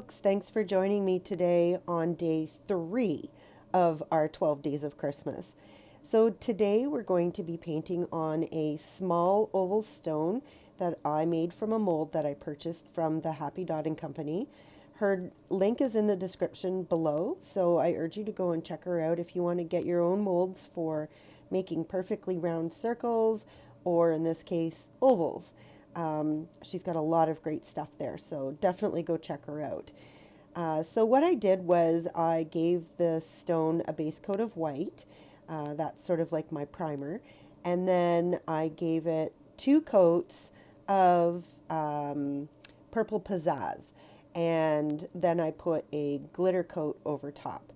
folks. Thanks for joining me today on day 3 of our 12 days of Christmas. So, today we're going to be painting on a small oval stone that I made from a mold that I purchased from the Happy Dotting Company. Her link is in the description below, so I urge you to go and check her out if you want to get your own molds for making perfectly round circles, or in this case, ovals. She's got a lot of great stuff there, so definitely go check her out. So what I did was I gave the stone a base coat of white. That's sort of like my primer. And then I gave it 2 coats of purple pizzazz. And then I put a glitter coat over top.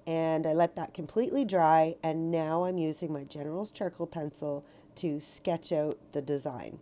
And I let that completely dry. And now I'm using my General's charcoal pencil to sketch out the design.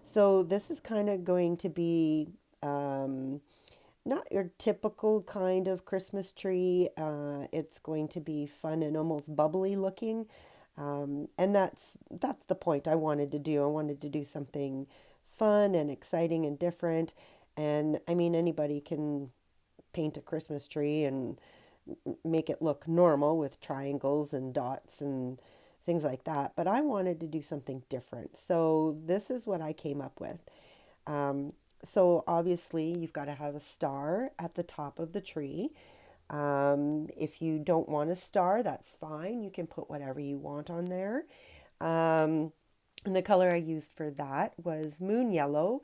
So this is kind of going to be not your typical kind of Christmas tree. It's going to be fun and almost bubbly looking, and that's the point I wanted to do. I wanted to do something fun and exciting and different. And I mean, anybody can paint a Christmas tree and make it look normal with triangles and dots and things like that. But I wanted to do something different. So this is what I came up with. Um, so obviously you've got to have a star at the top of the tree. If you don't want a star, that's fine. You can put whatever you want on there. Um, and the color I used for that was moon yellow.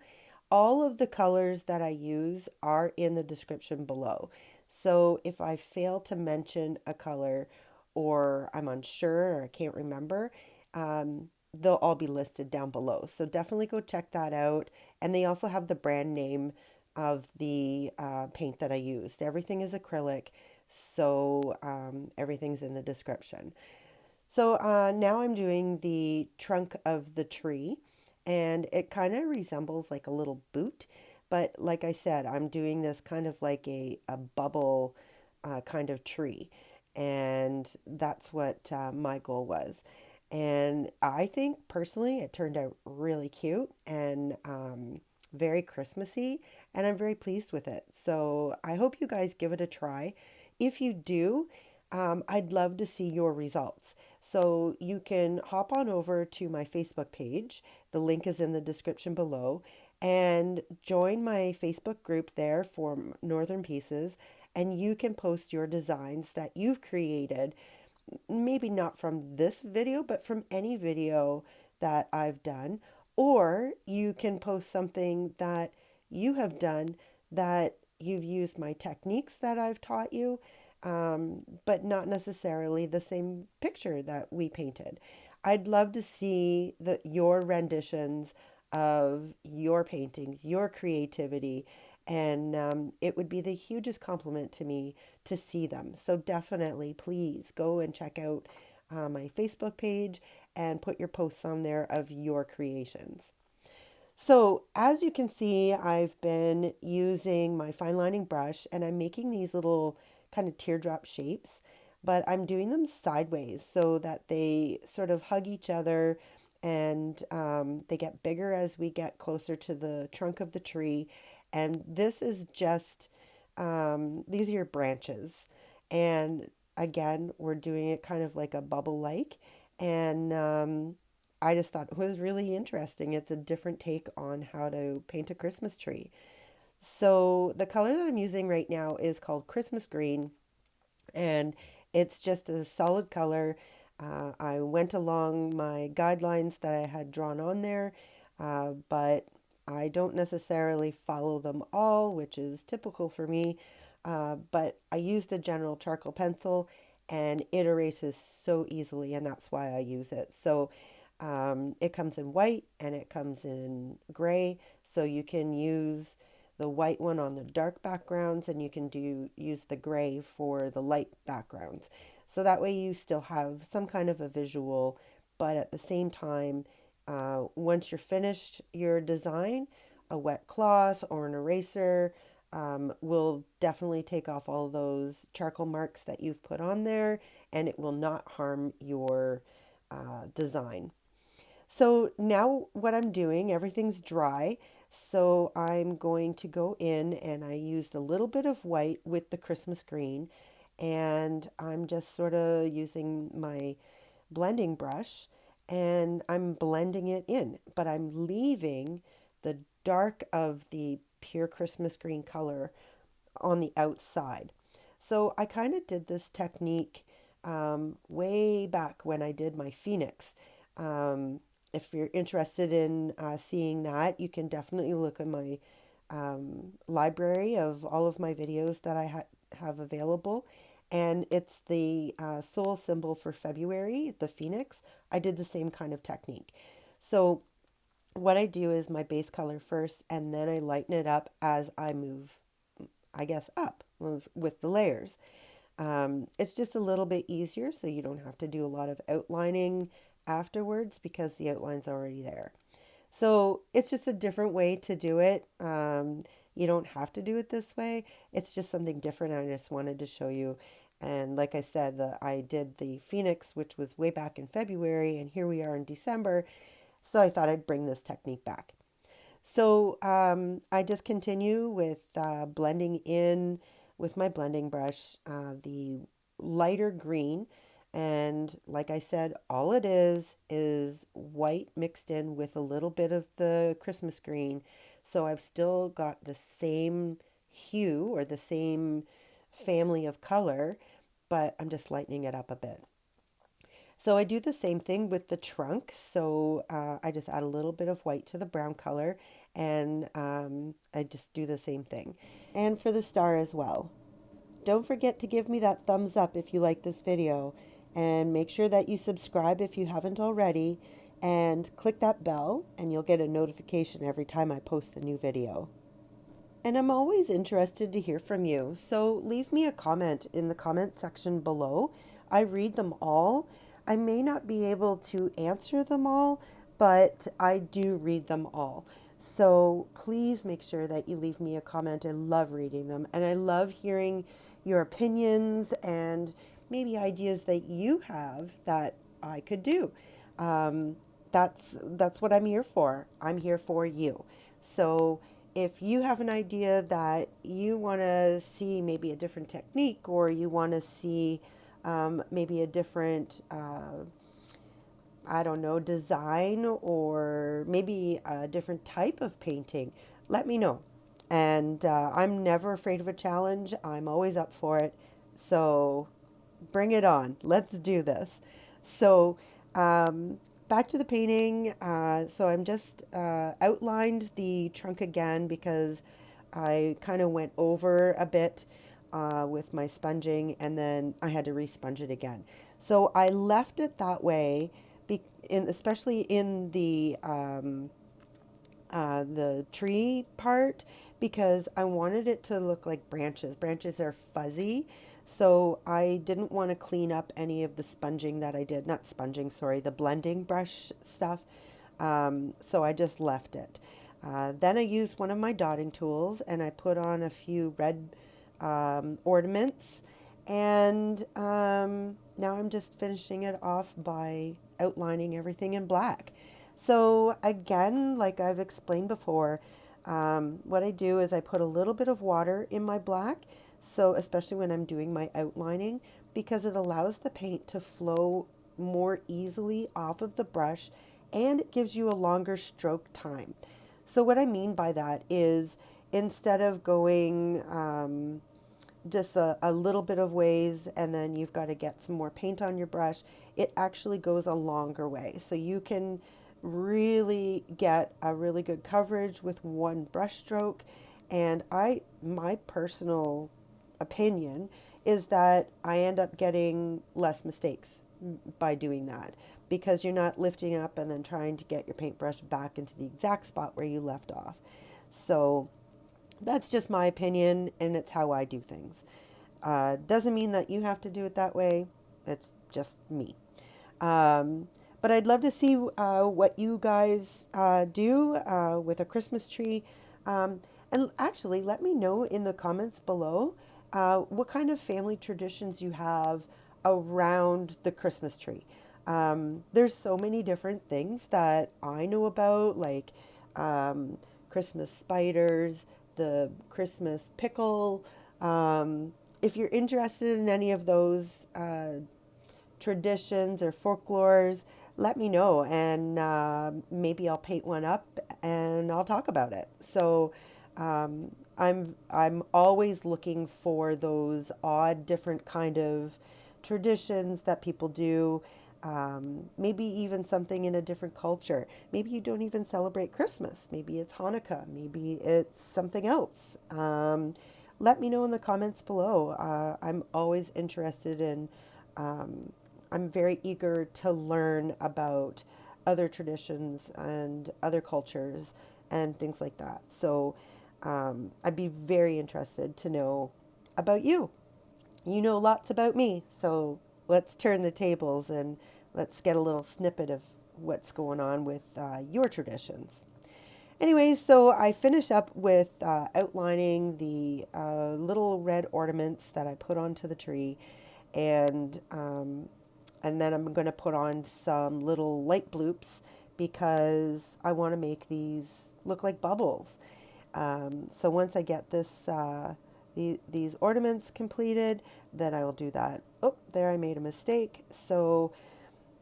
All of the colors that I use are in the description below. So if I fail to mention a color or I'm unsure or I can't remember, they'll all be listed down below. So definitely go check that out. And they also have the brand name of the paint that I used. Everything is acrylic, so everything's in the description. So now I'm doing the trunk of the tree, and it kind of resembles like a little boot. But like I said, I'm doing this kind of like a bubble kind of tree. And that's what my goal was. And I think personally it turned out really cute and very Christmassy. And I'm very pleased with it. So I hope you guys give it a try. If you do, I'd love to see your results. So you can hop on over to my Facebook page. The link is in the description below. And join my Facebook group there for Northern Pieces. And you can post your designs that you've created, maybe not from this video, but from any video that I've done. Or you can post something that you have done that you've used my techniques that I've taught you, but not necessarily the same picture that we painted. I'd love to see your renditions of your paintings, your creativity, and it would be the hugest compliment to me to see them. So definitely, please go and check out my Facebook page and put your posts on there of your creations. So as you can see, I've been using my fine lining brush and I'm making these little kind of teardrop shapes, but I'm doing them sideways so that they sort of hug each other, and they get bigger as we get closer to the trunk of the tree. And this is just, these are your branches. And again, we're doing it kind of like a bubble like. And I just thought it was really interesting. It's a different take on how to paint a Christmas tree. So the color that I'm using right now is called Christmas green, and it's just a solid color. I went along my guidelines that I had drawn on there, but I don't necessarily follow them all, which is typical for me. But I used a general charcoal pencil and it erases so easily, and that's why I use it. So it comes in white and it comes in gray, so you can use the white one on the dark backgrounds and you can use the gray for the light backgrounds. So that way you still have some kind of a visual, but at the same time, once you're finished your design, a wet cloth or an eraser will definitely take off all those charcoal marks that you've put on there, and it will not harm your design. So now what I'm doing, everything's dry. So I'm going to go in and I used a little bit of white with the Christmas green, and I'm just sort of using my blending brush and I'm blending it in, but I'm leaving the dark of the pure Christmas green color on the outside. So I kind of did this technique way back when I did my Phoenix. If you're interested in seeing that, you can definitely look at my library of all of my videos that I have available. And it's the soul symbol for February, the Phoenix. I did the same kind of technique. So what I do is my base color first, and then I lighten it up as I move, I guess, up with the layers. It's just a little bit easier, so you don't have to do a lot of outlining afterwards because the outline's already there. So it's just a different way to do it. You don't have to do it this way. It's just something different. I just wanted to show you. And like I said, I did the Phoenix, which was way back in February, and here we are in December. So I thought I'd bring this technique back. So I just continue with blending in with my blending brush the lighter green. And like I said, all it is white mixed in with a little bit of the Christmas green. So I've still got the same hue or the same family of color, but I'm just lightening it up a bit. So I do the same thing with the trunk. So I just add a little bit of white to the brown color, and I just do the same thing. And for the star as well. Don't forget to give me that thumbs up if you like this video, and make sure that you subscribe if you haven't already, and click that bell and you'll get a notification every time I post a new video. And I'm always interested to hear from you. So leave me a comment in the comment section below. I read them all. I may not be able to answer them all, but I do read them all. So please make sure that you leave me a comment. I love reading them, and I love hearing your opinions and maybe ideas that you have that I could do. Um, that's what I'm here for. I'm here for you. So if you have an idea that you want to see maybe a different technique, or you want to see maybe a different, I don't know, design, or maybe a different type of painting, let me know. And I'm never afraid of a challenge. I'm always up for it. So bring it on. Let's do this. So, back to the painting. So I'm just outlined the trunk again because I kind of went over a bit with my sponging, and then I had to responge it again. So I left it that way, especially in the tree part, because I wanted it to look like branches. Branches are fuzzy, so I didn't want to clean up any of the sponging that I did. Not sponging, sorry, the blending brush stuff. So I just left it. Then I used one of my dotting tools and I put on a few red ornaments. And now I'm just finishing it off by outlining everything in black. So again, like I've explained before, what I do is I put a little bit of water in my black, so especially when I'm doing my outlining, because it allows the paint to flow more easily off of the brush, and it gives you a longer stroke time. So what I mean by that is, instead of going just a little bit of ways and then you've got to get some more paint on your brush, it actually goes a longer way. So you can really get a really good coverage with one brush stroke. And my personal opinion is that I end up getting less mistakes by doing that, because you're not lifting up and then trying to get your paintbrush back into the exact spot where you left off. So that's just my opinion, and it's how I do things. Doesn't mean that you have to do it that way. It's just me. But I'd love to see what you guys do with a Christmas tree. And actually, let me know in the comments below what kind of family traditions you have around the Christmas tree. There's so many different things that I know about, like Christmas spiders, the Christmas pickle. If you're interested in any of those traditions or folklores, let me know, and maybe I'll paint one up and I'll talk about it. So I'm always looking for those odd, different kind of traditions that people do. Maybe even something in a different culture. Maybe you don't even celebrate Christmas. Maybe it's Hanukkah. Maybe it's something else. Let me know in the comments below. I'm always interested in um, I'm very eager to learn about other traditions and other cultures and things like that. So I'd be very interested to know about you. You know lots about me, so let's turn the tables and let's get a little snippet of what's going on with your traditions. Anyways, so I finish up with outlining the little red ornaments that I put onto the tree, and and then I'm going to put on some little light bloops because I want to make these look like bubbles. So once I get these ornaments completed, then I will do that. Oh, there I made a mistake. So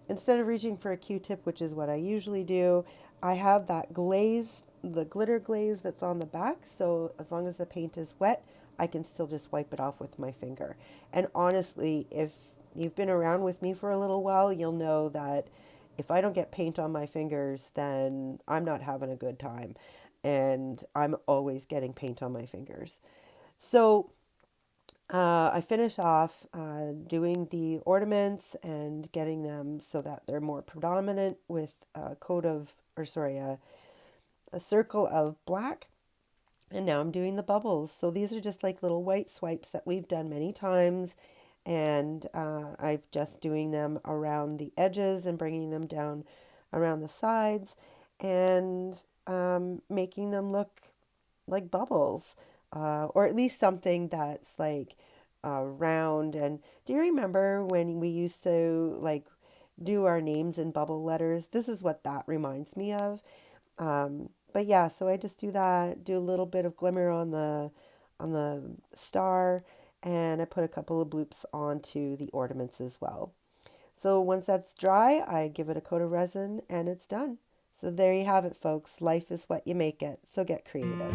instead of reaching for a Q-tip, which is what I usually do, I have that glaze, the glitter glaze that's on the back. So as long as the paint is wet, I can still just wipe it off with my finger. And honestly, if you've been around with me for a little while, you'll know that if I don't get paint on my fingers, then I'm not having a good time. And I'm always getting paint on my fingers. So I finish off doing the ornaments and getting them so that they're more predominant with a coat of, or sorry, a circle of black. And now I'm doing the bubbles. So these are just like little white swipes that we've done many times. And I'm just doing them around the edges and bringing them down around the sides and making them look like bubbles, or at least something that's like round. And do you remember when we used to like do our names in bubble letters? This is what that reminds me of. But yeah, so I just do that, do a little bit of glimmer on the star, and I put a couple of bloops onto the ornaments as well. So once that's dry, I give it a coat of resin and it's done. So there you have it, folks. Life is what you make it. So get creative.